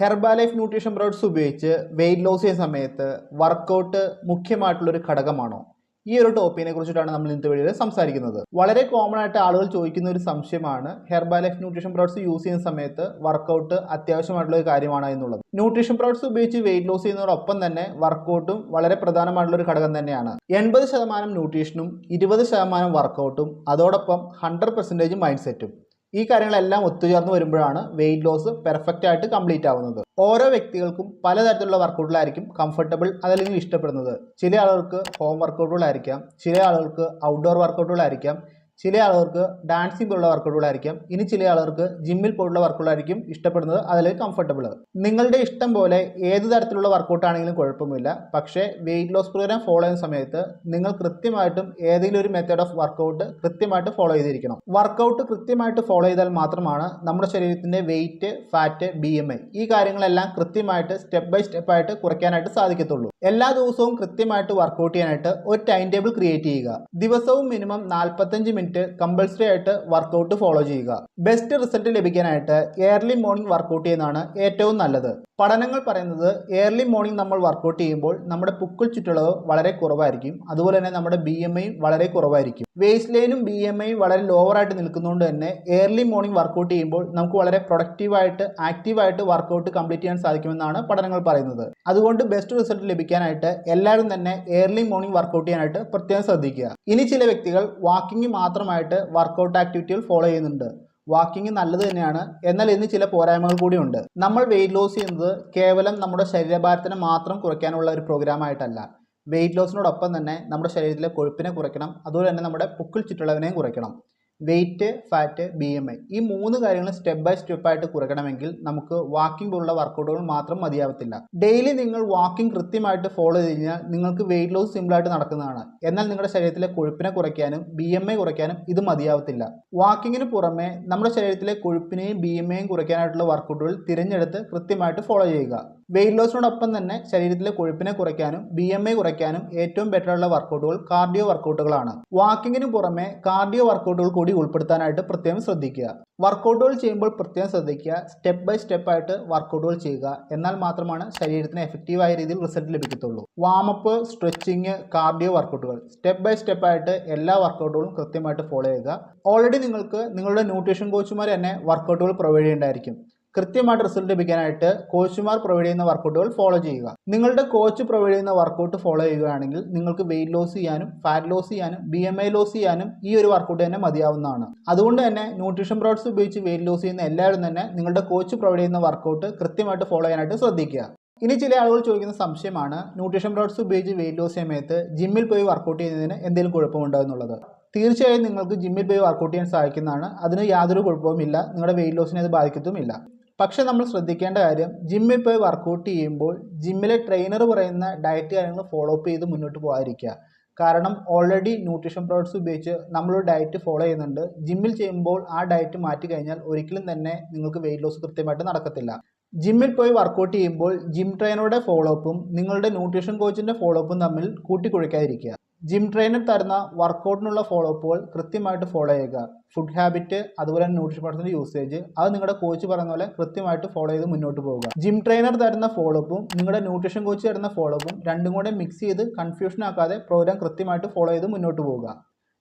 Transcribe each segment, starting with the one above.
Herbalife nutrition products ഉപയോഗിച്ച് weight loss ചെയ്യുന്ന സമയത്ത് വർക്കൗട്ട് മുഖ്യമായിട്ടുള്ളൊരു ഘടകമാണോ? ഈ ഒരു ടോപ്പിക്കിനെ കുറിച്ചിട്ടാണ് നമ്മൾ ഇന്നത്തെ വീഡിയോയിൽ സംസാരിക്കുന്നത്. വളരെ കോമൺ ആയിട്ട് ആളുകൾ ചോദിക്കുന്ന ഒരു സംശയമാണ് ഹെർബാലൈഫ് ന്യൂട്രീഷൻ പ്രോഡക്ട്സ് യൂസ് ചെയ്യുന്ന സമയത്ത് വർക്കൗട്ട് അത്യാവശ്യമായിട്ടുള്ള ഒരു കാര്യമാണ് എന്നുള്ളത്. ന്യൂട്രീഷൻ പ്രോഡക്ട്സ് ഉപയോഗിച്ച് വെയിറ്റ് ലോസ് ചെയ്യുന്നതോടൊപ്പം തന്നെ വർക്കൗട്ടും വളരെ പ്രധാനമായിട്ടുള്ള ഒരു ഘടകം തന്നെയാണ്. 80% ന്യൂട്രീഷനും 20% വർക്കൗട്ടും അതോടൊപ്പം 100% മൈൻഡ് സെറ്റും. ഈ കാര്യങ്ങളെല്ലാം ഒത്തുചേർന്ന് വരുമ്പോഴാണ് വെയിറ്റ് ലോസ് പെർഫെക്റ്റ് ആയിട്ട് കംപ്ലീറ്റ് ആവുന്നത്. ഓരോ വ്യക്തികൾക്കും പലതരത്തിലുള്ള വർക്കൗട്ടുകളായിരിക്കും കംഫർട്ടബിൾ അതല്ലെങ്കിൽ ഇഷ്ടപ്പെടുന്നത്. ചില ആളുകൾക്ക് ഹോം വർക്കൗട്ടുകളായിരിക്കാം, ചില ആളുകൾക്ക് ഔട്ട്ഡോർ വർക്കൗട്ടുകളായിരിക്കാം, ചില ആളുകൾക്ക് ഡാൻസിംഗ് പോലുള്ള വർക്കൗട്ടുകളായിരിക്കാം, ഇനി ചില ആളുകൾക്ക് ജിമ്മിൽ പോലുള്ള വർക്കൗട്ടുകളായിരിക്കും ഇഷ്ടപ്പെടുന്നത്, അതിലേക്ക് കംഫർട്ടബിൾ. നിങ്ങളുടെ ഇഷ്ടം പോലെ ഏത് തരത്തിലുള്ള വർക്കൗട്ട് ആണെങ്കിലും കുഴപ്പമില്ല. പക്ഷേ വെയിറ്റ് ലോസ് പ്രോഗ്രാം ഫോളോ ചെയ്യുന്ന സമയത്ത് നിങ്ങൾ കൃത്യമായിട്ടും ഏതെങ്കിലും ഒരു മെത്തേഡ് ഓഫ് വർക്കൗട്ട് കൃത്യമായിട്ട് ഫോളോ ചെയ്തിരിക്കണം. വർക്കൗട്ട് കൃത്യമായിട്ട് ഫോളോ ചെയ്താൽ മാത്രമാണ് നമ്മുടെ ശരീരത്തിൻ്റെ വെയിറ്റ്, ഫാറ്റ്, BMI ഈ കാര്യങ്ങളെല്ലാം കൃത്യമായിട്ട് സ്റ്റെപ്പ് ബൈ സ്റ്റെപ്പ് ആയിട്ട് കുറയ്ക്കാനായിട്ട് സാധിക്കത്തുള്ളൂ. എല്ലാ ദിവസവും കൃത്യമായിട്ട് വർക്കൗട്ട് ചെയ്യാനായിട്ട് ഒരു ടൈം ടേബിൾ ക്രിയേറ്റ് ചെയ്യുക. ദിവസവും മിനിമം 45 മിനിറ്റ് കമ്പൾസറി ആയിട്ട് വർക്കൗട്ട് ഫോളോ ചെയ്യുക. ബെസ്റ്റ് റിസൾട്ട് ലഭിക്കാനായിട്ട് ഏർലി മോർണിംഗ് വർക്കൗട്ട് ചെയ്യുന്നതാണ് ഏറ്റവും നല്ലത്. പഠനങ്ങൾ പറയുന്നത് ഏർലി മോർണിംഗ് നമ്മൾ വർക്കൗട്ട് ചെയ്യുമ്പോൾ നമ്മുടെ പുക്കിൾ ചുറ്റളവ് വളരെ കുറവായിരിക്കും, അതുപോലെ തന്നെ നമ്മുടെ BMI വളരെ കുറവായിരിക്കും. വേസ്റ്റ് ലൈനും BMI വളരെ ലോവർ ആയിട്ട് നിൽക്കുന്നതുകൊണ്ട് തന്നെ ഏർലി മോർണിംഗ് വർക്കൗട്ട് ചെയ്യുമ്പോൾ നമുക്ക് വളരെ പ്രൊഡക്റ്റീവായിട്ട് ആക്റ്റീവായിട്ട് വർക്കൗട്ട് കംപ്ലീറ്റ് ചെയ്യാൻ സാധിക്കുമെന്നാണ് പഠനങ്ങൾ പറയുന്നത്. അതുകൊണ്ട് ബെസ്റ്റ് റിസൾട്ട് ലഭിക്കാനായിട്ട് എല്ലാവരും തന്നെ ഏർലി മോർണിംഗ് വർക്കൗട്ട് ചെയ്യാനായിട്ട് പ്രത്യേകം ശ്രദ്ധിക്കുക. ഇനി ചില വ്യക്തികൾ വാക്കിംഗ് മാത്രമായിട്ട് വർക്കൗട്ട് ആക്ടിവിറ്റികൾ ഫോളോ ചെയ്യുന്നുണ്ട്. വാക്കിംഗ് നല്ലത് തന്നെയാണ്, എന്നാൽ ഇന്ന് ചില പോരായ്മകൾ കൂടിയുണ്ട്. നമ്മൾ വെയിറ്റ് ലോസ് ചെയ്യുന്നത് കേവലം നമ്മുടെ ശരീരഭാരത്തിനെ മാത്രം കുറയ്ക്കാനുള്ള ഒരു പ്രോഗ്രാം ആയിട്ടല്ല. വെയിറ്റ് ലോസിനോടൊപ്പം തന്നെ നമ്മുടെ ശരീരത്തിലെ കൊഴുപ്പിനെ കുറയ്ക്കണം, അതുപോലെ തന്നെ നമ്മുടെ പുക്കിൾ ചുറ്റളവിനെയും കുറയ്ക്കണം. വെയിറ്റ്, ഫാറ്റ്, BMI ഈ 3 കാര്യങ്ങൾ സ്റ്റെപ്പ് ബൈ സ്റ്റെപ്പ് ആയിട്ട് കുറയ്ക്കണമെങ്കിൽ നമുക്ക് വാക്കിംഗ് പോലുള്ള വർക്കൗട്ടുകൾ മാത്രം മതിയാവത്തില്ല. ഡെയിലി നിങ്ങൾ വാക്കിംഗ് കൃത്യമായിട്ട് ഫോളോ ചെയ്ത് കഴിഞ്ഞാൽ നിങ്ങൾക്ക് വെയിറ്റ് ലോസ് സിമ്പിളായിട്ട് നടക്കുന്നതാണ്. എന്നാൽ നിങ്ങളുടെ ശരീരത്തിലെ കൊഴുപ്പിനെ കുറയ്ക്കാനും BMI കുറയ്ക്കാനും ഇത് മതിയാവത്തില്ല. വാക്കിങ്ങിന് പുറമെ നമ്മുടെ ശരീരത്തിലെ കൊഴുപ്പിനെയും BMIയും കുറയ്ക്കാനായിട്ടുള്ള വർക്കൗട്ടുകൾ തിരഞ്ഞെടുത്ത് കൃത്യമായിട്ട് ഫോളോ ചെയ്യുക. വെയിറ്റ് ലോസിനോടൊപ്പം തന്നെ ശരീരത്തിലെ കൊഴുപ്പിനെ കുറയ്ക്കാനും BMI കുറയ്ക്കാനും ഏറ്റവും ബെറ്റർ ഉള്ള വർക്കൗട്ടുകൾ കാർഡിയോ വർക്കൗട്ടുകളാണ്. വാക്കിങ്ങിന് പുറമെ കാർഡിയോ വർക്കൗട്ടുകൾ കൂടി ഉൾപ്പെടുത്താനായിട്ട് പ്രത്യേകം ശ്രദ്ധിക്കുക. വർക്കൗട്ടുകൾ ചെയ്യുമ്പോൾ പ്രത്യേകം ശ്രദ്ധിക്കുക, സ്റ്റെപ്പ് ബൈ സ്റ്റെപ്പ് ആയിട്ട് വർക്കൗട്ടുകൾ ചെയ്യുക. എന്നാൽ മാത്രമാണ് ശരീരത്തിന് എഫക്റ്റീവായ രീതിയിൽ റിസൾട്ട് ലഭിക്കത്തുള്ളൂ. വാമപ്പ്, സ്ട്രെച്ചിങ്, കാർഡിയോ വർക്കൗട്ടുകൾ സ്റ്റെപ്പ് ബൈ സ്റ്റെപ്പ് ആയിട്ട് എല്ലാ വർക്കൗട്ടുകളും കൃത്യമായിട്ട് ഫോളോ ചെയ്യുക. ഓൾറെഡി നിങ്ങൾക്ക് നിങ്ങളുടെ ന്യൂട്രീഷൻ കോച്ചുമാർ തന്നെ വർക്കൗട്ടുകൾ പ്രൊവൈഡ് ചെയ്യേണ്ടതായിരിക്കും. കൃത്യമായിട്ട് റിസൾട്ട് ലഭിക്കാനായിട്ട് കോച്ചുമാർ പ്രൊവൈഡ് ചെയ്യുന്ന വർക്കൗട്ടുകൾ ഫോളോ ചെയ്യുക. നിങ്ങളുടെ കോച്ച് പ്രൊവൈഡ് ചെയ്യുന്ന വർക്കൗട്ട് ഫോളോ ചെയ്യുകയാണെങ്കിൽ നിങ്ങൾക്ക് വെയിറ്റ് ലോസ് ചെയ്യാനും ഫാറ്റ് ലോസ് ചെയ്യാനും BMI ലോസ് ചെയ്യാനും ഈ ഒരു വർക്കൗട്ട് തന്നെ മതിയാവുന്നതാണ്. അതുകൊണ്ട് തന്നെ ന്യൂട്രീഷൻ പ്രോഡക്ട്സ് ഉപയോഗിച്ച് വെയിറ്റ് ലോസ് ചെയ്യുന്ന എല്ലാവരും തന്നെ നിങ്ങളുടെ കോച്ച് പ്രൊവൈഡ് ചെയ്യുന്ന വർക്കൗട്ട് കൃത്യമായിട്ട് ഫോളോ ചെയ്യാനായിട്ട് ശ്രദ്ധിക്കുക. ഇനി ചില ആളുകൾ ചോദിക്കുന്ന സംശയമാണ് ന്യൂട്രീഷൻ പ്രോഡക്ട്സ് ഉപയോഗിച്ച് വെയിറ്റ് ലോസ് സമയത്ത് ജിമ്മിൽ പോയി വർക്കൗട്ട് ചെയ്യുന്നതിന് എന്തെങ്കിലും കുഴപ്പമുണ്ടോ എന്നുള്ളത്. തീർച്ചയായും നിങ്ങൾക്ക് ജിമ്മിൽ പോയി വർക്കൗട്ട് ചെയ്യാൻ സാധിക്കുന്നതാണ്. അതിന് യാതൊരു കുഴപ്പവുമില്ല, നിങ്ങളുടെ വെയിറ്റ് ലോസിനെ അത് ബാധിക്കത്തുമില്ല. പക്ഷേ നമ്മൾ ശ്രദ്ധിക്കേണ്ട കാര്യം, ജിമ്മിൽ പോയി വർക്കൗട്ട് ചെയ്യുമ്പോൾ ജിമ്മിലെ ട്രെയിനർ പറയുന്ന ഡയറ്റ് കാര്യങ്ങൾ ഫോളോ അപ്പ് ചെയ്ത് മുന്നോട്ട് പോകാതിരിക്കുക. കാരണം ഓൾറെഡി ന്യൂട്രീഷൻ പ്രോഡക്ട്സ് ഉപയോഗിച്ച് നമ്മളൊരു ഡയറ്റ് ഫോളോ ചെയ്യുന്നുണ്ട്. ജിമ്മിൽ ചെയ്യുമ്പോൾ ആ ഡയറ്റ് മാറ്റി കഴിഞ്ഞാൽ ഒരിക്കലും തന്നെ നിങ്ങൾക്ക് വെയിറ്റ് ലോസ് കൃത്യമായിട്ട് നടക്കത്തില്ല. ജിമ്മിൽ പോയി വർക്കൗട്ട് ചെയ്യുമ്പോൾ ജിം ട്രെയിനറുടെ ഫോളോ അപ്പും നിങ്ങളുടെ ന്യൂട്രീഷൻ കോച്ചിൻ്റെ ഫോളോ അപ്പും തമ്മിൽ കൂട്ടിക്കുഴയ്ക്കാതിരിക്കുക. ജിം ട്രെയിനർ തരുന്ന വർക്കൗട്ടിനുള്ള ഫോളോ അപ്പുകൾ കൃത്യമായിട്ട് ഫോളോ ചെയ്യുക. ഫുഡ് ഹാബിറ്റ്, അതുപോലെ തന്നെ ന്യൂട്രീഷൻ പ്രോഡക്ട്സിൻ്റെ യൂസേജ് അത് നിങ്ങളുടെ കോച്ച് പറയുന്ന പോലെ കൃത്യമായിട്ട് ഫോളോ ചെയ്ത് മുന്നോട്ട് പോവുക. ജിം ട്രെയിനർ തരുന്ന ഫോളോ അപ്പും നിങ്ങളുടെ ന്യൂട്രീഷൻ കോച്ച് തരുന്ന ഫോളോ അപ്പും രണ്ടും കൂടെ മിക്സ് ചെയ്ത് കൺഫ്യൂഷൻ ആക്കാതെ പ്രോഗ്രാം കൃത്യമായിട്ട് ഫോളോ ചെയ്ത് മുന്നോട്ട് പോവുക.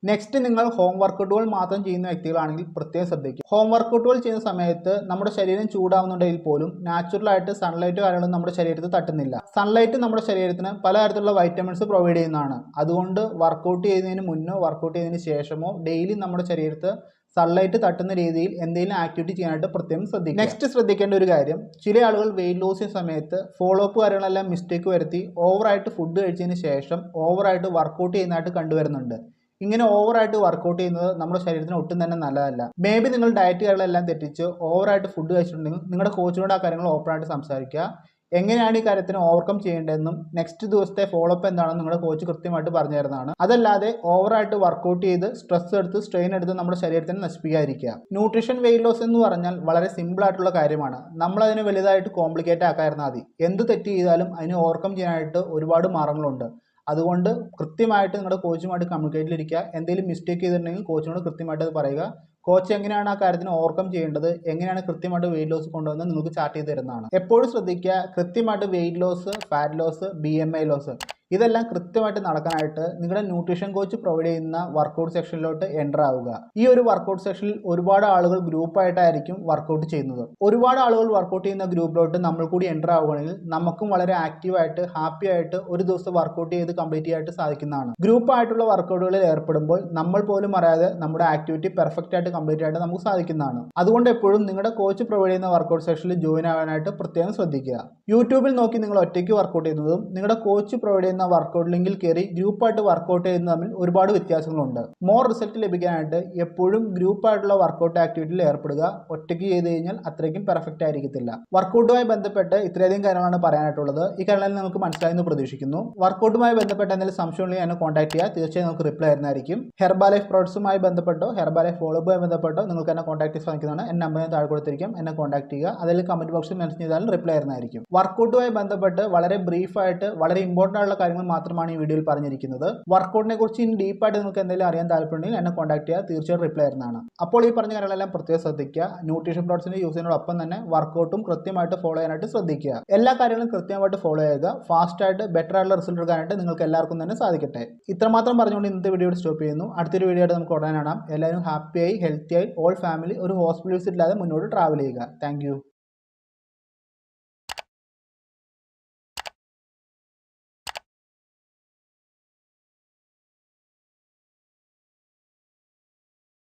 നെക്സ്റ്റ്, നിങ്ങൾ ഹോം വർക്കൗട്ടുകൾ മാത്രം ചെയ്യുന്ന വ്യക്തികളാണെങ്കിൽ പ്രത്യേകം ശ്രദ്ധിക്കുക. ഹോം വർക്കൗട്ടുകൾ ചെയ്യുന്ന സമയത്ത് നമ്മുടെ ശരീരം ചൂടാവുന്നുണ്ടെങ്കിൽ പോലും നാച്ചുറലായിട്ട് സൺലൈറ്റ് കാര്യങ്ങളും നമ്മുടെ ശരീരത്തിൽ തട്ടുന്നില്ല. സൺലൈറ്റ് നമ്മുടെ ശരീരത്തിന് പലതരത്തിലുള്ള വൈറ്റമിൻസ് പ്രൊവൈഡ് ചെയ്യുന്നതാണ്. അതുകൊണ്ട് വർക്കൗട്ട് ചെയ്യുന്നതിന് മുന്നോ വർക്കൗട്ട് ചെയ്യുന്നതിന് ശേഷമോ ഡെയിലി നമ്മുടെ ശരീരത്ത് സൺലൈറ്റ് തട്ടുന്ന രീതിയിൽ എന്തെങ്കിലും ആക്ടിവിറ്റി ചെയ്യാനായിട്ട് പ്രത്യേകം ശ്രദ്ധിക്കുക. നെക്സ്റ്റ് ശ്രദ്ധിക്കേണ്ട ഒരു കാര്യം, ചില ആളുകൾ വെയിറ്റ് ലോസ് ചെയ്യുന്ന സമയത്ത് ഫോളോ അപ്പ് കാര്യങ്ങളെല്ലാം മിസ്റ്റേക്ക് വരുത്തി ഓവറായിട്ട് ഫുഡ് കഴിച്ചതിന് ശേഷം ഓവറായിട്ട് വർക്കൗട്ട് ചെയ്യുന്നതായിട്ട് കണ്ടുവരുന്നുണ്ട്. ഇങ്ങനെ ഓവറായിട്ട് വർക്കൗട്ട് ചെയ്യുന്നത് നമ്മുടെ ശരീരത്തിന് ഒട്ടും തന്നെ നല്ലതല്ല. മേ ബി നിങ്ങൾ ഡയറ്റ് കാര്യങ്ങളെല്ലാം തെറ്റിച്ച് ഓവറായിട്ട് ഫുഡ് കഴിച്ചിട്ടുണ്ടെങ്കിൽ നിങ്ങളുടെ കോച്ചിനോട് ആ കാര്യങ്ങൾ ഓപ്പണായിട്ട് സംസാരിക്കുക. എങ്ങനെയാണ് ഈ കാര്യത്തിന് ഓവർകം ചെയ്യേണ്ടതെന്നും നെക്സ്റ്റ് ദിവസത്തെ ഫോളോ അപ്പ് എന്താണെന്ന് നിങ്ങളുടെ കോച്ച് കൃത്യമായിട്ട് പറഞ്ഞു തരുന്നതാണ്. അതല്ലാതെ ഓവറായിട്ട് വർക്കൗട്ട് ചെയ്ത് സ്ട്രെസ് എടുത്ത് സ്ട്രെയിൻ എടുത്ത് നമ്മുടെ ശരീരത്തിനെ നശിപ്പിക്കാതിരിക്കുക. ന്യൂട്രീഷൻ വെയിറ്റ് ലോസ് എന്ന് പറഞ്ഞാൽ വളരെ സിമ്പിൾ ആയിട്ടുള്ള കാര്യമാണ്. നമ്മളതിനെ വലുതായിട്ട് കോംപ്ലിക്കേറ്റ് ആക്കാതിരുന്നാൽ മതി. എന്ത് തെറ്റ് ചെയ്താലും അതിനെ ഓവർകം ചെയ്യാനായിട്ട് ഒരുപാട് മാർഗങ്ങളുണ്ട്. അതുകൊണ്ട് കൃത്യമായിട്ട് നിങ്ങളുടെ കോച്ചുമായിട്ട് കമ്മ്യൂണിക്കേറ്റിലിരിക്കുക. എന്തെങ്കിലും മിസ്റ്റേക്ക് ചെയ്തിട്ടുണ്ടെങ്കിൽ കോച്ചിനോട് കൃത്യമായിട്ട് അത് പറയുക. കോച്ച് എങ്ങനെയാണ് ആ കാര്യത്തിന് ഓവർകം ചെയ്യേണ്ടത്, എങ്ങനെയാണ് കൃത്യമായിട്ട് വെയിറ്റ് ലോസ് കൊണ്ടുവന്ന് നിങ്ങൾക്ക് ചാർട്ട് ചെയ്ത് തരുന്നതാണ്. എപ്പോഴും ശ്രദ്ധിക്കുക, കൃത്യമായിട്ട് weight loss, fat loss, BMI loss ഇതെല്ലാം കൃത്യമായിട്ട് നടക്കാനായിട്ട് നിങ്ങളുടെ ന്യൂട്രീഷൻ കോച്ച് പ്രൊവൈഡ് ചെയ്യുന്ന വർക്കൗട്ട് സെക്ഷനിലോട്ട് എൻ്റർ ആവുക. ഈ ഒരു വർക്കൗട്ട് സെക്ഷനിൽ ഒരുപാട് ആളുകൾ ഗ്രൂപ്പായിട്ടായിരിക്കും വർക്കൗട്ട് ചെയ്യുന്നത്. ഒരുപാട് ആളുകൾ വർക്കൗട്ട് ചെയ്യുന്ന ഗ്രൂപ്പിലോട്ട് നമ്മൾ കൂടി എൻ്റർ ആവുകയാണെങ്കിൽ നമുക്കും വളരെ ആക്റ്റീവായിട്ട് ഹാപ്പി ആയിട്ട് ഒരു ദിവസം വർക്കൗട്ട് ചെയ്ത് കംപ്ലീറ്റ് ചെയ്യാനായിട്ട് സാധിക്കുന്നതാണ്. ഗ്രൂപ്പായിട്ടുള്ള വർക്കൗട്ടുകളിൽ ഏർപ്പെടുമ്പോൾ നമ്മൾ പോലും അറിയാതെ നമ്മുടെ ആക്ടിവിറ്റി പെർഫെക്റ്റ് ആയിട്ട് കംപ്ലീറ്റ് ആയിട്ട് നമുക്ക് സാധിക്കുന്നതാണ്. അതുകൊണ്ട് എപ്പോഴും നിങ്ങളുടെ കോച്ച് പ്രൊവൈഡ് ചെയ്യുന്ന വർക്കൗട്ട് സെക്ഷനിൽ ജോയിൻ ആവാനായിട്ട് പ്രത്യേകം ശ്രദ്ധിക്കുക. യൂട്യൂബിൽ നോക്കി നിങ്ങൾ ഒറ്റയ്ക്ക് വർക്കൗട്ട് ചെയ്യുന്നതും നിങ്ങളുടെ കോച്ച് പ്രൊവൈഡ് ചെയ്യുന്ന വർക്കൗട്ട് ലിങ്കിൽ കയറി ഗ്രൂപ്പായിട്ട് വർക്കൗട്ട് ചെയ്യുന്നത് തമ്മിൽ ഒരുപാട് വ്യത്യാസങ്ങളുണ്ട്. മോർ റിസൾട്ട് ലഭിക്കാനായിട്ട് എപ്പോഴും ഗ്രൂപ്പായിട്ടുള്ള വർക്കൗട്ട് ആക്ടിവിറ്റിയിൽ ഏർപ്പെടുക. ഒറ്റയ്ക്ക് ചെയ്ത് കഴിഞ്ഞാൽ അത്രയ്ക്കും പെർഫെക്റ്റ് ആയിരിക്കത്തില്ല. വർക്കൗട്ടുമായി ബന്ധപ്പെട്ട് ഇത്രയധികം കാര്യങ്ങളാണ് പറയാനായിട്ടുള്ളത്. ഈ കാര്യങ്ങളിൽ നമുക്ക് മനസ്സിലായെന്ന് പ്രതീക്ഷിക്കുന്നു. വർക്കൗട്ടുമായി ബന്ധപ്പെട്ട് എന്തെങ്കിലും സംശയം ഉണ്ടെങ്കിൽ എന്നെ കോൺടാക്ട് ചെയ്യുക. തീർച്ചയായും നമുക്ക് റിപ്ലൈ ആയിരുന്നായിരിക്കും. ഹെർബാലൈഫ് പ്രോഡക്ട്സുമായി ബന്ധപ്പെട്ടോ ഹെർബാലൈഫ് ഫോളോഅപ്പുമായി ബന്ധപ്പെട്ടോ നിങ്ങൾക്ക് എന്നെ കോൺടാക്ട് ചെയ്യാൻ സാധിക്കുന്നതാണ്. എന്നെ നമ്പർ ഞാൻ താഴെ കൊടുത്തിരിക്കും. എന്നെ കോൺടാക്ട് ചെയ്യുക. അതിൽ കമന്റ് ബോക്സിൽ മെൻഷൻ ചെയ്താലും റിപ്ലൈ ആയിരുന്നായിരിക്കും. വർക്കൗട്ടുമായി ബന്ധപ്പെട്ട് വളരെ ബ്രീഫായിട്ട് വളരെ ഇമ്പോർട്ടൻ്റ് ആയിട്ടുള്ള കാര്യങ്ങൾ മാത്രമാണ് ഈ വീഡിയോയിൽ പറഞ്ഞിരിക്കുന്നത്. വർക്കൗട്ടിനെ കുറിച്ച് ഇനി ഡീപ്പായിട്ട് നിങ്ങൾക്ക് എന്തെങ്കിലും അറിയാൻ താല്പര്യമുണ്ടെങ്കിൽ എന്നെ കോൺടാക്ട് ചെയ്യുക. തീർച്ചയായും റിപ്ലൈ ആയിരുന്നതാണ്. അപ്പോൾ ഈ പറഞ്ഞ കാര്യങ്ങളെല്ലാം പ്രത്യേകം ശ്രദ്ധിക്കുക. ന്യൂട്രീഷൻ പ്രോഡക്ട്സിന്റെ യൂസിനോടൊപ്പം തന്നെ വർക്കൗട്ടും കൃത്യമായിട്ട് ഫോളോ ചെയ്യാനായിട്ട് ശ്രദ്ധിക്കുക. എല്ലാ കാര്യങ്ങളും കൃത്യമായിട്ട് ഫോളോ ചെയ്യുക. ഫാസ്റ്റ് ആയിട്ട് ബെറ്റർ ആയിട്ടുള്ള റിസൾട്ട് എടുക്കാനായിട്ട് നിങ്ങൾക്ക് എല്ലാവർക്കും തന്നെ സാധിക്കട്ടെ. ഇത്രമാത്രം പറഞ്ഞുകൊണ്ട് ഇന്നത്തെ വീഡിയോ സ്റ്റോപ്പ് ചെയ്യുന്നു. അടുത്തൊരു വീഡിയോ ആയിട്ട് നമുക്ക് ഉടനെ കാണാം. എല്ലാവരും ഹാപ്പിയായി ഹെൽത്തിയായി ഓൾ ഫാമിലി ഒരു ഹോസ്പിറ്റൽ വിസിറ്റ് ഇല്ലാതെ മുന്നോട്ട് ട്രാവൽ ചെയ്യുക. താങ്ക്